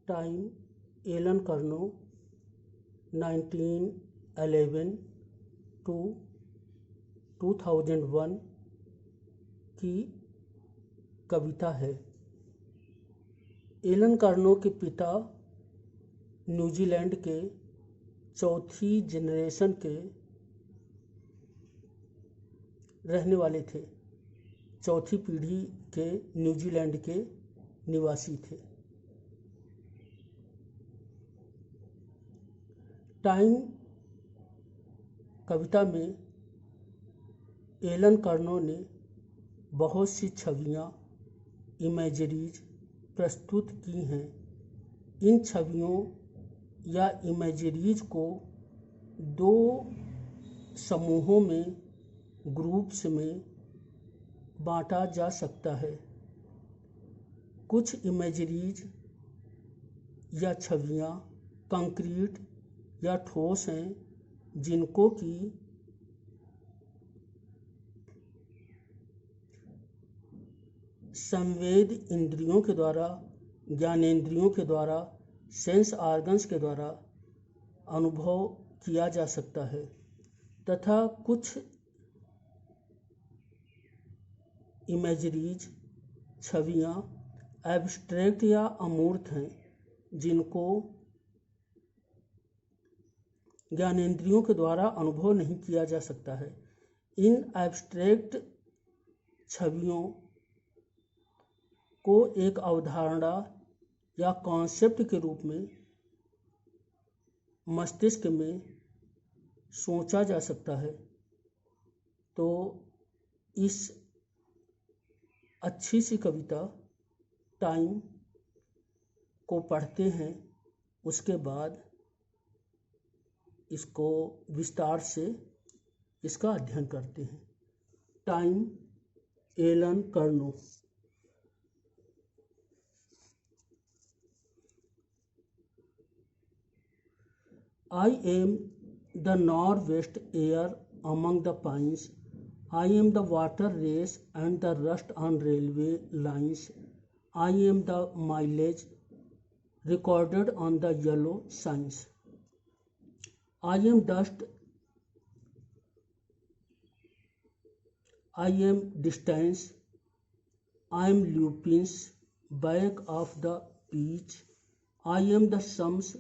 Time Allen Carnot 1911 to 2001 की कविता है। Elon Carnot के पिता न्यूजीलैंड के चौथी जनरेशन के रहने वाले थे, चौथी पीढ़ी के न्यूजीलैंड के निवासी थे। टाइम कविता में एलन कर्नो ने बहुत सी छवियाँ, इमेजरीज प्रस्तुत की हैं। इन छवियों या इमेजरीज को दो समूहों में, ग्रुप्स में बांटा जा सकता है। कुछ इमेजरीज या छवियाँ कंक्रीट या ठोस हैं, जिनको कि संवेद इंद्रियों के द्वारा, ज्ञानेंद्रियों के द्वारा, सेंस ऑर्गन्स के द्वारा अनुभव किया जा सकता है, तथा कुछ इमेजरीज छवियाँ एब्स्ट्रैक्ट या अमूर्त हैं, जिनको ज्ञानेंद्रियों के द्वारा अनुभव नहीं किया जा सकता है। इन एब्स्ट्रैक्ट छवियों को एक अवधारणा या कॉन्सेप्ट के रूप में मस्तिष्क में सोचा जा सकता है। तो इस अच्छी सी कविता टाइम को पढ़ते हैं, उसके बाद इसको विस्तार से इसका अध्ययन करते हैं। Time Allen Curnow. I am the northwest air among the pines. I am the water race and the rust on railway lines. I am the mileage recorded on the yellow signs. I am dust. I am distance. I am lupins back of the beach. I am the sums,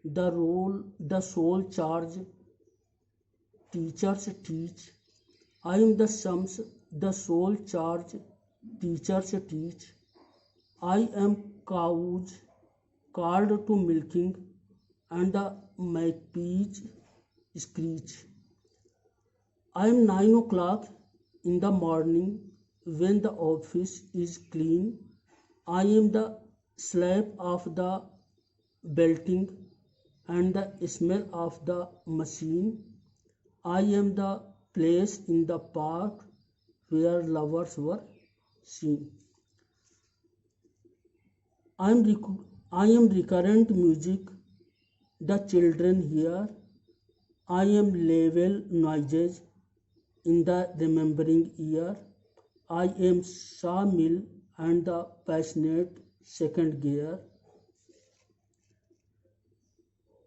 the soul charge teachers teach. I am the sums, the soul charge teachers teach. I am cows called to milking and the magpies screech. I am 9 o'clock in the morning when the office is clean. I am the slap of the belting and the smell of the machine. I am the place in the park where lovers were seen. I am recurrent music the children hear. I am level noises in the remembering ear. I am sawmill and the passionate second gear.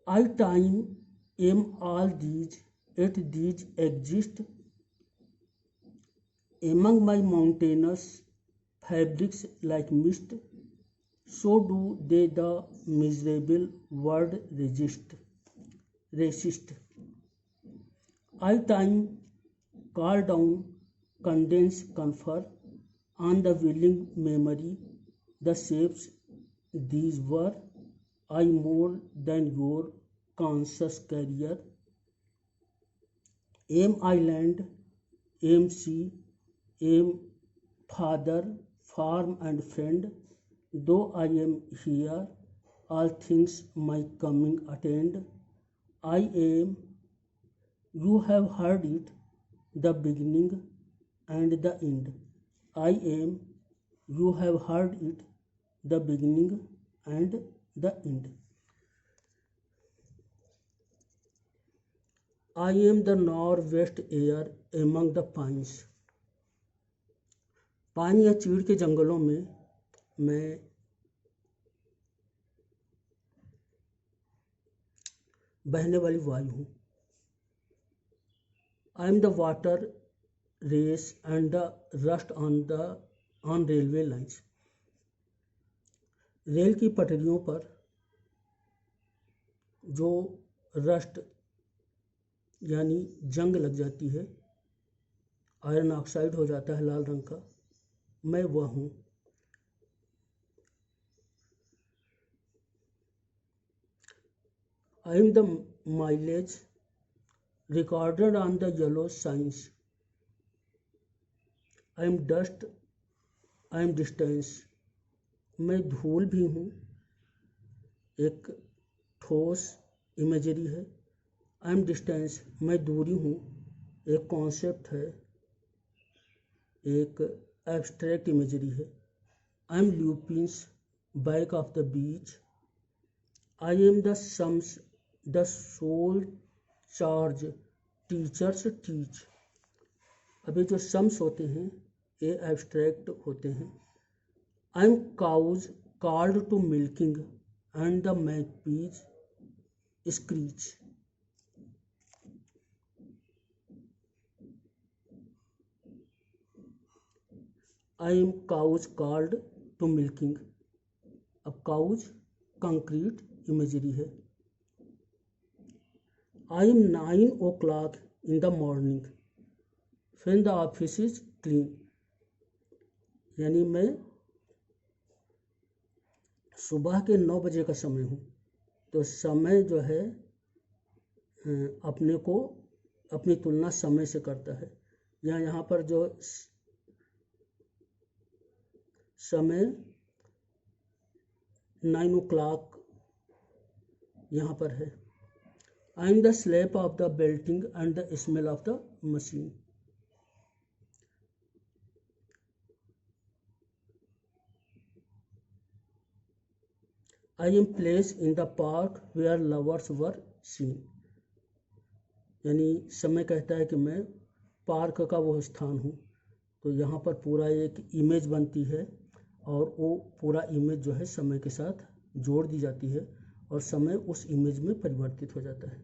I time am all these, yet these exist among my mountainous fabrics like mist. So do they the miserable word resist. I time call down, condense, confer on the willing memory the shapes these were. I more than your conscious carrier. Am I land, am sea, am father, farm and friend. Though I am here, all things my coming attend. I am, you have heard it, the beginning and the end. I am, you have heard it, the beginning and the end. I am the northwest air among the pines. Pine या चीड़ के जंगलों में मैं बहने वाली वायु हूँ। I am the water race and the rust on railway lines. Rail की पटरियों पर जो रस्ट यानी जंग लग जाती है, आयरन ऑक्साइड हो जाता है लाल रंग का, मैं वह हूँ। I am the mileage recorded on the yellow science. I am dust, I am distance. मैं धूल भी हूँ, एक ठोस इमेजरी है। आई एम डिस्टेंस, मैं दूरी हूँ, एक कॉन्सेप्ट है, एक एब्स्ट्रैक्ट इमेजरी है। I am lupins back of the beach. I am the sums the soul charge teachers teach. अभी जो सम्स होते हैं ये एब्स्ट्रैक्ट होते हैं। I am cows called to milking and the magpies screech. I am cows called to milking. अब cows concrete imagery है। I am 9 o'clock in the morning when the office is clean. यानी मैं सुबह के 9 बजे का समय हूँ। तो समय जो है अपने को अपनी तुलना समय से करता है। यहाँ पर जो समय 9 o'clock यहाँ पर है। I am the slap of the belting and the smell of the machine. I am place in the park where lovers were seen. यानी समय कहता है कि मैं पार्क का वो स्थान हूँ। तो यहाँ पर पूरा एक इमेज बनती है और वो पूरा इमेज जो है समय के साथ जोड़ दी जाती है और समय उस इमेज में परिवर्तित हो जाता है।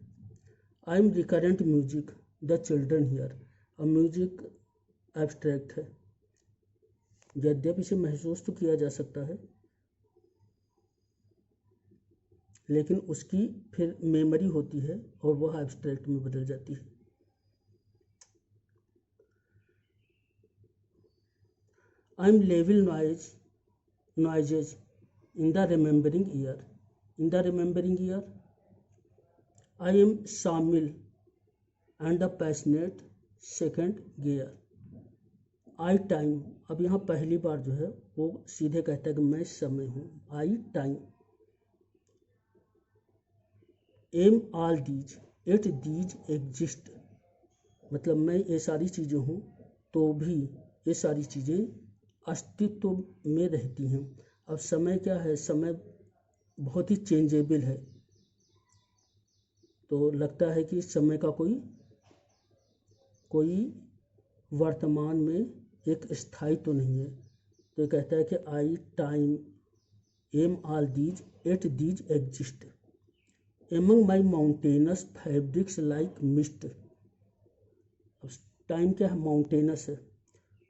I M recurrent music the children here. अब म्यूजिक एब्स्ट्रैक्ट है, यद्यपि इसे महसूस तो किया जा सकता है लेकिन उसकी फिर मेमोरी होती है और वह एब्स्ट्रैक्ट में बदल जाती है। I am level noises in the remembering ear. In the remembering ear I am शामिल and the passionate second gear. I time, अब यहाँ पहली बार जो है वो सीधे कहता है कि मैं समय हूँ। I time. Am all these at these exist. मतलब मैं ये सारी चीज़ें हूँ तो भी ये सारी चीज़ें अस्तित्व में रहती हैं। अब समय क्या है, समय बहुत ही चेंजेबल है। तो लगता है कि समय का कोई वर्तमान में एक स्थायी तो नहीं है। तो ये कहता है कि I time am all these at these exist among my mountainous fabrics like mist. Time क्या है, माउंटेनस है।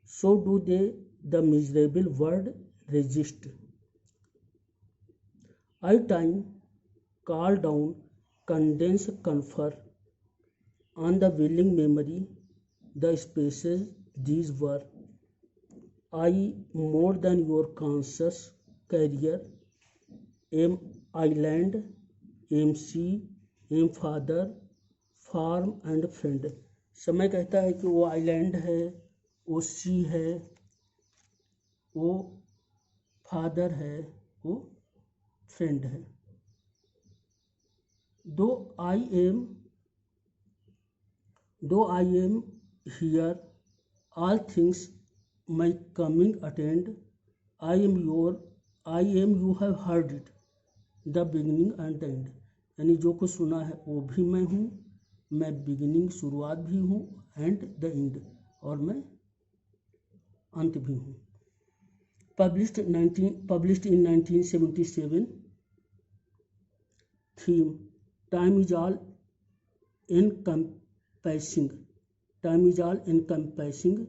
So do they the miserable word resist. I time call down condense confer on the willing memory the spaces these were. I more than your conscious carrier am island am sea am father farm and friend. समय कहता है कि वो island है, वो सी है, वो father है, वो फ्रेंड है। दो I am here all things my coming attend. I am you have heard it the beginning and the end. यानी जो कुछ सुना है वो भी मैं हूँ, मैं बिगिनिंग शुरुआत भी हूँ, एंड द एंड और मैं अंत भी हूँ। Published in 1977। Theme time is all encompassing. Time is all encompassing.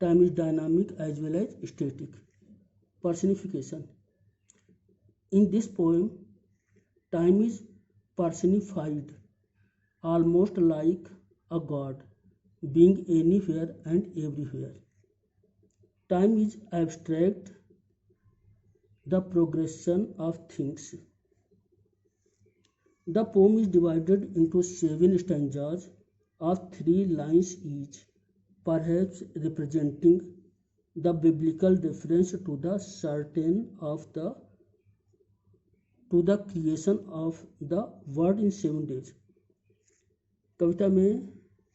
Time is dynamic as well as static. Personification. In this poem, time is personified, almost like a god, being anywhere and everywhere. Time is abstract, the progression of things. The poem is divided into 7 stanzas of 3 lines each, perhaps representing the biblical reference to the certain of the to the creation of the world in 7 days. कविता में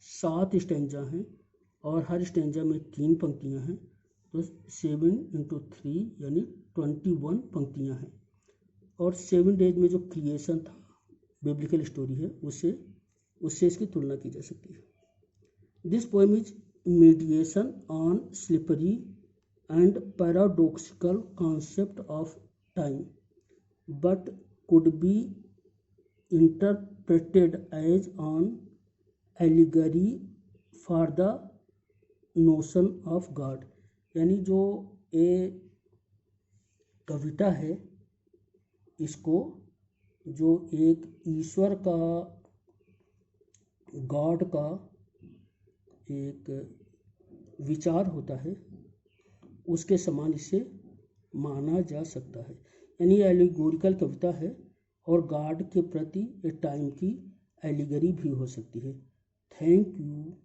7 stanza हैं और हर stanza में 3 पंक्तियां हैं, तो 7 × 3 यानी 21 पंक्तियां हैं। और 7 डेज में जो क्रिएशन था, बिब्लिकल स्टोरी है, उससे इसकी तुलना की जा सकती है। This poem is mediation on slippery and paradoxical concept of time, but could be interpreted as on allegory for the notion of God. यानी जो ये कविता है, इसको जो एक ईश्वर का, गॉड का एक विचार होता है, उसके समान इसे माना जा सकता है। यानी एलिगोरिकल कविता है और गॉड के प्रति टाइम की एलिगरी भी हो सकती है। Thank you.